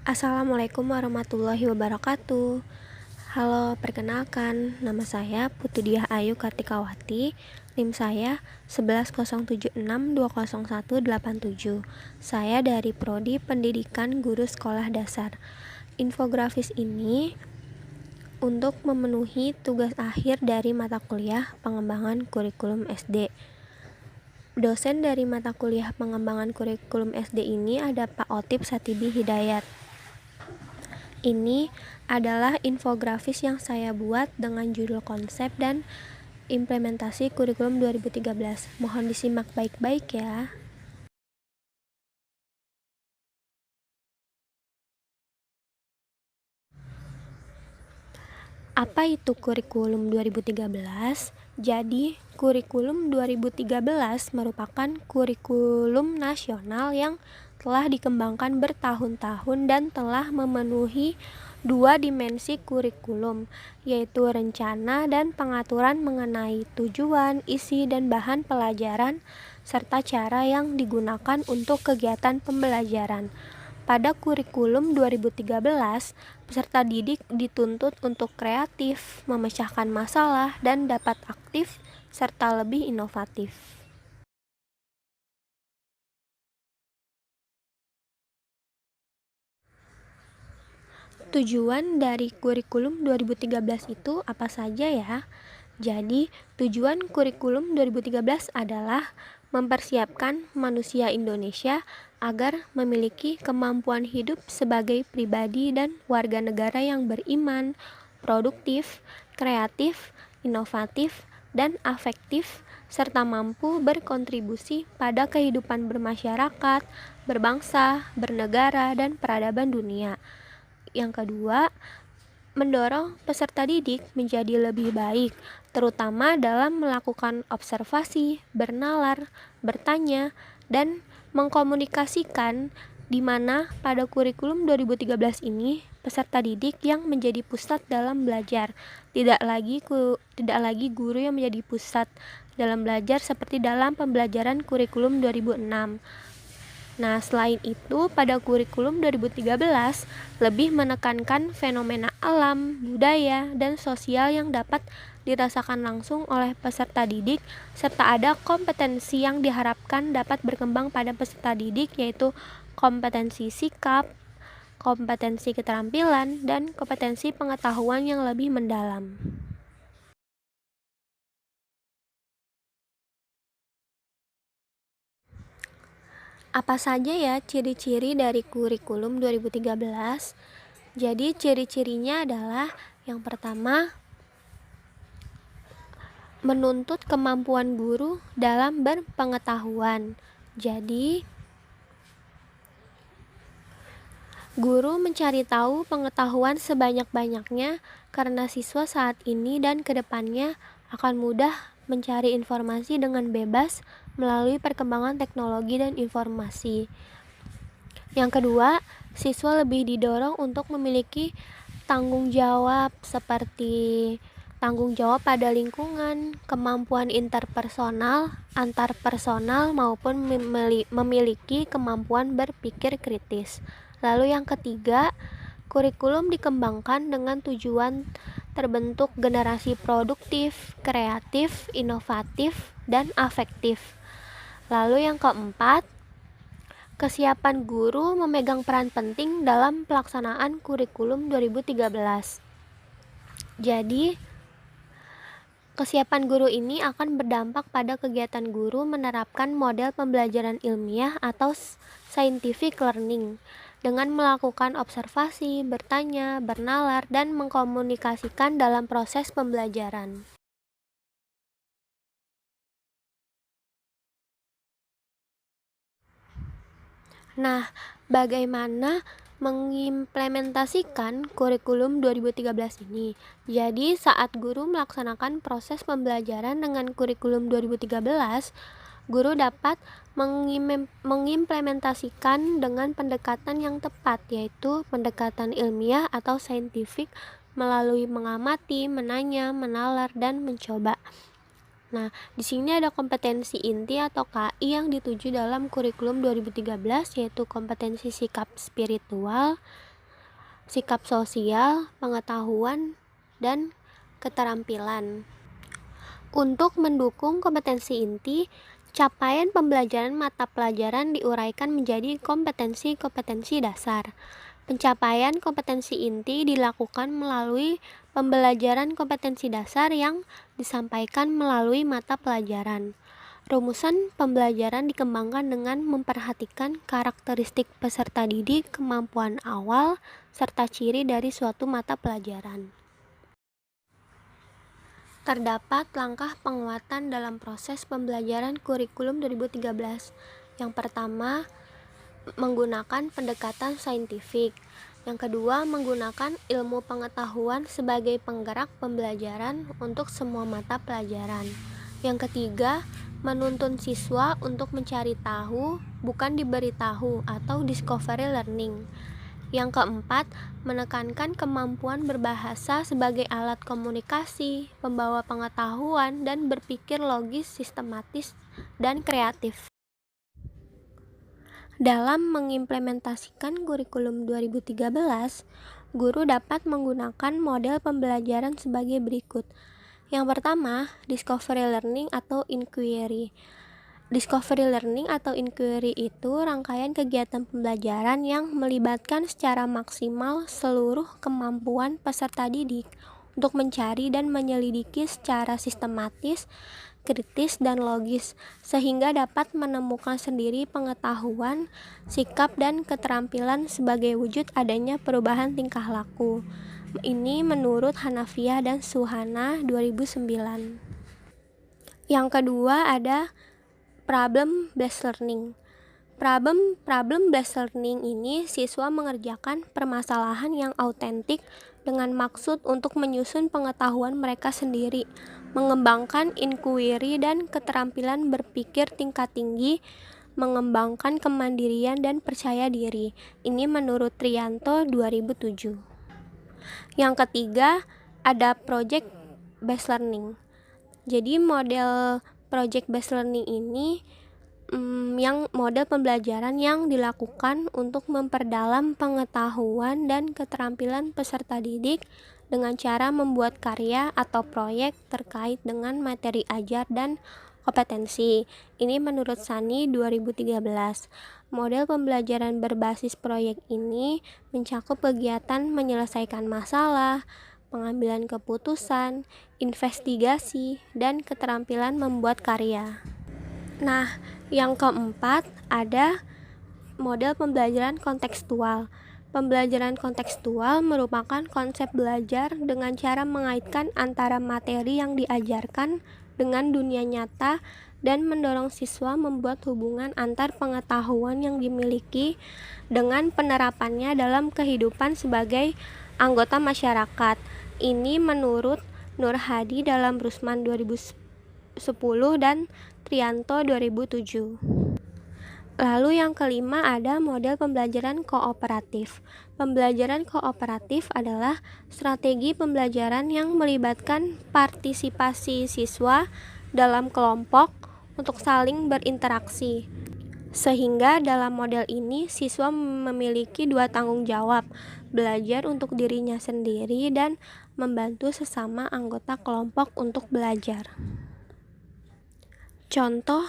Assalamualaikum warahmatullahi wabarakatuh. Halo, perkenalkan, nama saya Putudiah Ayu Kartikawati. NIM saya 1107620187. Saya dari Prodi Pendidikan Guru Sekolah Dasar. Infografis ini untuk memenuhi tugas akhir dari mata kuliah pengembangan kurikulum SD. Dosen dari mata kuliah pengembangan kurikulum SD ini ada Pak Otip Satibi Hidayat. Ini adalah infografis yang saya buat dengan judul konsep dan implementasi kurikulum 2013. Mohon disimak baik-baik ya. Apa itu kurikulum 2013? Jadi, kurikulum 2013 merupakan kurikulum nasional yang telah dikembangkan bertahun-tahun dan telah memenuhi dua dimensi kurikulum, yaitu rencana dan pengaturan mengenai tujuan, isi, dan bahan pelajaran, serta cara yang digunakan untuk kegiatan pembelajaran. Pada kurikulum 2013, peserta didik dituntut untuk kreatif, memecahkan masalah, dan dapat aktif serta lebih inovatif. Tujuan dari kurikulum 2013 itu apa saja ya? Jadi, tujuan kurikulum 2013 adalah mempersiapkan manusia Indonesia agar memiliki kemampuan hidup sebagai pribadi dan warga negara yang beriman, produktif, kreatif, inovatif, dan afektif, serta mampu berkontribusi pada kehidupan bermasyarakat, berbangsa, bernegara, dan peradaban dunia. Yang kedua, mendorong peserta didik menjadi lebih baik, terutama dalam melakukan observasi, bernalar, bertanya, dan mengkomunikasikan, di mana pada kurikulum 2013 ini peserta didik yang menjadi pusat dalam belajar, tidak lagi guru yang menjadi pusat dalam belajar seperti dalam pembelajaran kurikulum 2006. Nah, selain itu, pada kurikulum 2013 lebih menekankan fenomena alam, budaya, dan sosial yang dapat dirasakan langsung oleh peserta didik, serta ada kompetensi yang diharapkan dapat berkembang pada peserta didik, yaitu kompetensi sikap, kompetensi keterampilan, dan kompetensi pengetahuan yang lebih mendalam. Apa saja ya ciri-ciri dari kurikulum 2013? Jadi ciri-cirinya adalah yang pertama, menuntut kemampuan guru dalam berpengetahuan. Jadi, guru mencari tahu pengetahuan sebanyak-banyaknya karena siswa saat ini dan kedepannya akan mudah mencari informasi dengan bebas melalui perkembangan teknologi dan informasi. Yang kedua, siswa lebih didorong untuk memiliki tanggung jawab seperti tanggung jawab pada lingkungan, kemampuan interpersonal, antarpersonal, maupun memiliki kemampuan berpikir kritis. Lalu yang ketiga, kurikulum dikembangkan dengan tujuan terbentuk generasi produktif, kreatif, inovatif, dan afektif. Lalu yang keempat, kesiapan guru memegang peran penting dalam pelaksanaan kurikulum 2013. Jadi, kesiapan guru ini akan berdampak pada kegiatan guru menerapkan model pembelajaran ilmiah atau scientific learning dengan melakukan observasi, bertanya, bernalar, dan mengkomunikasikan dalam proses pembelajaran. Nah, bagaimana mengimplementasikan kurikulum 2013 ini? Jadi, saat guru melaksanakan proses pembelajaran dengan kurikulum 2013, guru dapat mengimplementasikan dengan pendekatan yang tepat, yaitu pendekatan ilmiah atau saintifik melalui mengamati, menanya, menalar, dan mencoba. Nah, di sini ada kompetensi inti atau KI yang dituju dalam kurikulum 2013, yaitu kompetensi sikap spiritual, sikap sosial, pengetahuan, dan keterampilan. Untuk mendukung kompetensi inti, capaian pembelajaran mata pelajaran diuraikan menjadi kompetensi-kompetensi dasar. Pencapaian kompetensi inti dilakukan melalui pembelajaran kompetensi dasar yang disampaikan melalui mata pelajaran. Rumusan pembelajaran dikembangkan dengan memperhatikan karakteristik peserta didik, kemampuan awal, serta ciri dari suatu mata pelajaran. Terdapat langkah penguatan dalam proses pembelajaran kurikulum 2013. Yang pertama, menggunakan pendekatan saintifik. Yang kedua, menggunakan ilmu pengetahuan sebagai penggerak pembelajaran untuk semua mata pelajaran. Yang ketiga, menuntun siswa untuk mencari tahu, bukan diberi tahu, atau discovery learning. Yang keempat, menekankan kemampuan berbahasa sebagai alat komunikasi, pembawa pengetahuan, dan berpikir logis, sistematis, dan kreatif. Dalam mengimplementasikan kurikulum 2013, guru dapat menggunakan model pembelajaran sebagai berikut. Yang pertama, discovery learning atau inquiry. Discovery learning atau inquiry itu rangkaian kegiatan pembelajaran yang melibatkan secara maksimal seluruh kemampuan peserta didik untuk mencari dan menyelidiki secara sistematis, kritis, dan logis, sehingga dapat menemukan sendiri pengetahuan, sikap, dan keterampilan sebagai wujud adanya perubahan tingkah laku. Ini menurut Hanafiah dan Suhana 2009. Yang kedua ada problem-based learning. Problem-based learning ini siswa mengerjakan permasalahan yang autentik dengan maksud untuk menyusun pengetahuan mereka sendiri, mengembangkan inquiry dan keterampilan berpikir tingkat tinggi, mengembangkan kemandirian dan percaya diri. Ini menurut Trianto 2007. Yang ketiga ada project-based learning. Jadi model project-based learning ini yang model pembelajaran yang dilakukan untuk memperdalam pengetahuan dan keterampilan peserta didik dengan cara membuat karya atau proyek terkait dengan materi ajar dan kompetensi. Ini menurut Sani 2013. Model pembelajaran berbasis proyek ini mencakup kegiatan menyelesaikan masalah, pengambilan keputusan, investigasi, dan keterampilan membuat karya. Nah, yang keempat ada model pembelajaran kontekstual. Pembelajaran kontekstual merupakan konsep belajar dengan cara mengaitkan antara materi yang diajarkan dengan dunia nyata dan mendorong siswa membuat hubungan antar pengetahuan yang dimiliki dengan penerapannya dalam kehidupan sebagai anggota masyarakat. Ini menurut Nur Hadi dalam Rusman 2010 dan Trianto 2007. Lalu yang kelima ada model pembelajaran kooperatif. Pembelajaran kooperatif adalah strategi pembelajaran yang melibatkan partisipasi siswa dalam kelompok untuk saling berinteraksi. Sehingga dalam model ini siswa memiliki dua tanggung jawab, belajar untuk dirinya sendiri dan membantu sesama anggota kelompok untuk belajar. Contoh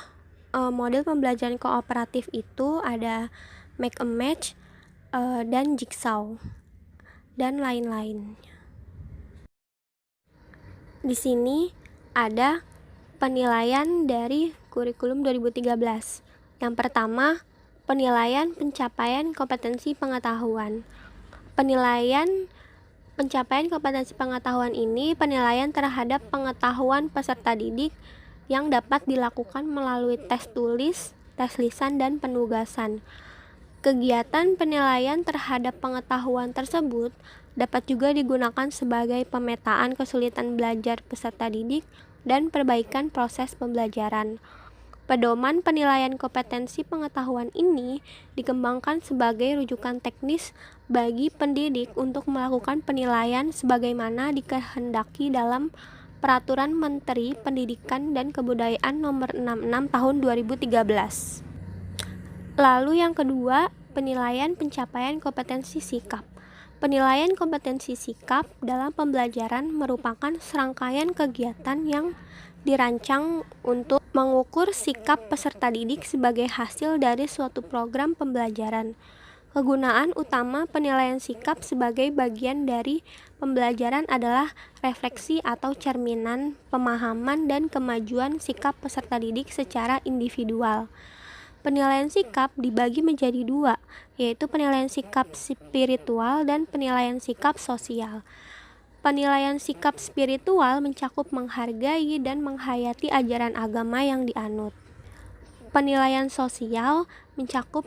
model pembelajaran kooperatif itu ada make a match dan jigsaw dan lain-lain. Di sini ada penilaian dari kurikulum 2013. Yang pertama, penilaian pencapaian kompetensi pengetahuan. Penilaian pencapaian kompetensi pengetahuan ini penilaian terhadap pengetahuan peserta didik yang dapat dilakukan melalui tes tulis, tes lisan, dan penugasan. Kegiatan penilaian terhadap pengetahuan tersebut dapat juga digunakan sebagai pemetaan kesulitan belajar peserta didik dan perbaikan proses pembelajaran. Pedoman penilaian kompetensi pengetahuan ini dikembangkan sebagai rujukan teknis bagi pendidik untuk melakukan penilaian sebagaimana dikehendaki dalam Peraturan Menteri Pendidikan dan Kebudayaan Nomor 66 Tahun 2013. Lalu yang kedua, penilaian pencapaian kompetensi sikap. Penilaian kompetensi sikap dalam pembelajaran merupakan serangkaian kegiatan yang dirancang untuk mengukur sikap peserta didik sebagai hasil dari suatu program pembelajaran. Kegunaan utama penilaian sikap sebagai bagian dari pembelajaran adalah refleksi atau cerminan pemahaman dan kemajuan sikap peserta didik secara individual. Penilaian sikap dibagi menjadi dua, yaitu penilaian sikap spiritual dan penilaian sikap sosial. Penilaian sikap spiritual mencakup menghargai dan menghayati ajaran agama yang dianut. Penilaian sosial mencakup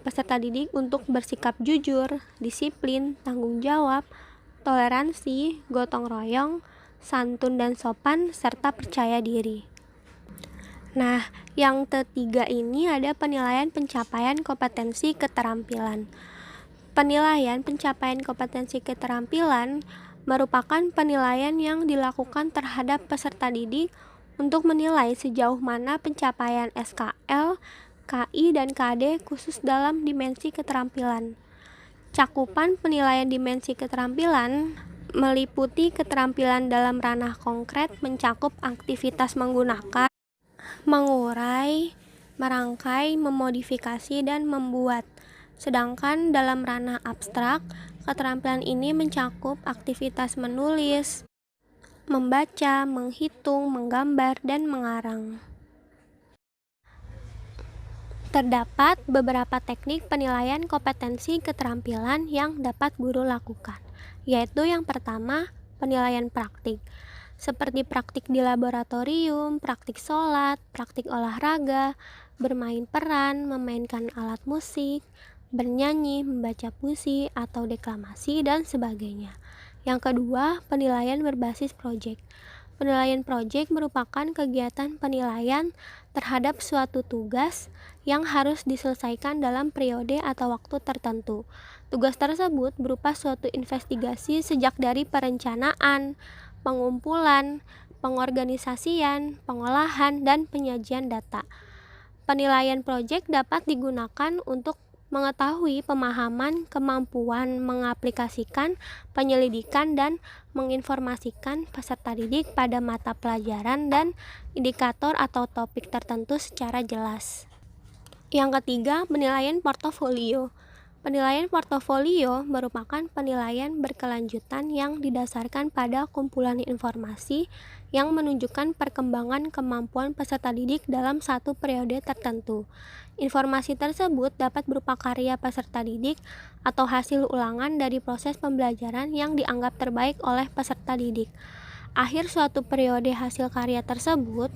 peserta didik untuk bersikap jujur, disiplin, tanggung jawab, toleransi, gotong royong, santun dan sopan, serta percaya diri. Nah, yang ketiga ini ada penilaian pencapaian kompetensi keterampilan. Penilaian pencapaian kompetensi keterampilan merupakan penilaian yang dilakukan terhadap peserta didik untuk menilai sejauh mana pencapaian SKL, KI, dan KD khusus dalam dimensi keterampilan. Cakupan penilaian dimensi keterampilan meliputi keterampilan dalam ranah konkret mencakup aktivitas menggunakan, mengurai, merangkai, memodifikasi, dan membuat. Sedangkan dalam ranah abstrak, keterampilan ini mencakup aktivitas menulis, membaca, menghitung, menggambar, dan mengarang. Terdapat beberapa teknik penilaian kompetensi keterampilan yang dapat guru lakukan, yaitu yang pertama, penilaian praktik. Seperti praktik di laboratorium, praktik sholat, praktik olahraga, bermain peran, memainkan alat musik, bernyanyi, membaca puisi, atau deklamasi, dan sebagainya. Yang kedua, penilaian berbasis proyek. Penilaian proyek merupakan kegiatan penilaian terhadap suatu tugas yang harus diselesaikan dalam periode atau waktu tertentu. Tugas tersebut berupa suatu investigasi sejak dari perencanaan, pengumpulan, pengorganisasian, pengolahan, dan penyajian data. Penilaian proyek dapat digunakan untuk mengetahui pemahaman, kemampuan mengaplikasikan, penyelidikan, dan menginformasikan peserta didik pada mata pelajaran dan indikator atau topik tertentu secara jelas. Yang ketiga, penilaian portofolio. Penilaian portofolio merupakan penilaian berkelanjutan yang didasarkan pada kumpulan informasi yang menunjukkan perkembangan kemampuan peserta didik dalam satu periode tertentu. Informasi tersebut dapat berupa karya peserta didik atau hasil ulangan dari proses pembelajaran yang dianggap terbaik oleh peserta didik. Akhir suatu periode hasil karya tersebut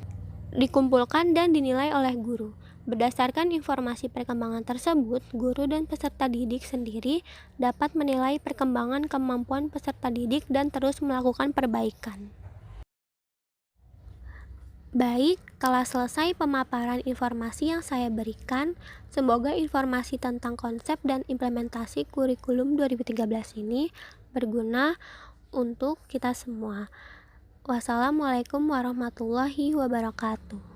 dikumpulkan dan dinilai oleh guru. Berdasarkan informasi perkembangan tersebut, guru dan peserta didik sendiri dapat menilai perkembangan kemampuan peserta didik dan terus melakukan perbaikan. Baik, telah selesai pemaparan informasi yang saya berikan. Semoga informasi tentang konsep dan implementasi kurikulum 2013 ini berguna untuk kita semua. Wassalamualaikum warahmatullahi wabarakatuh.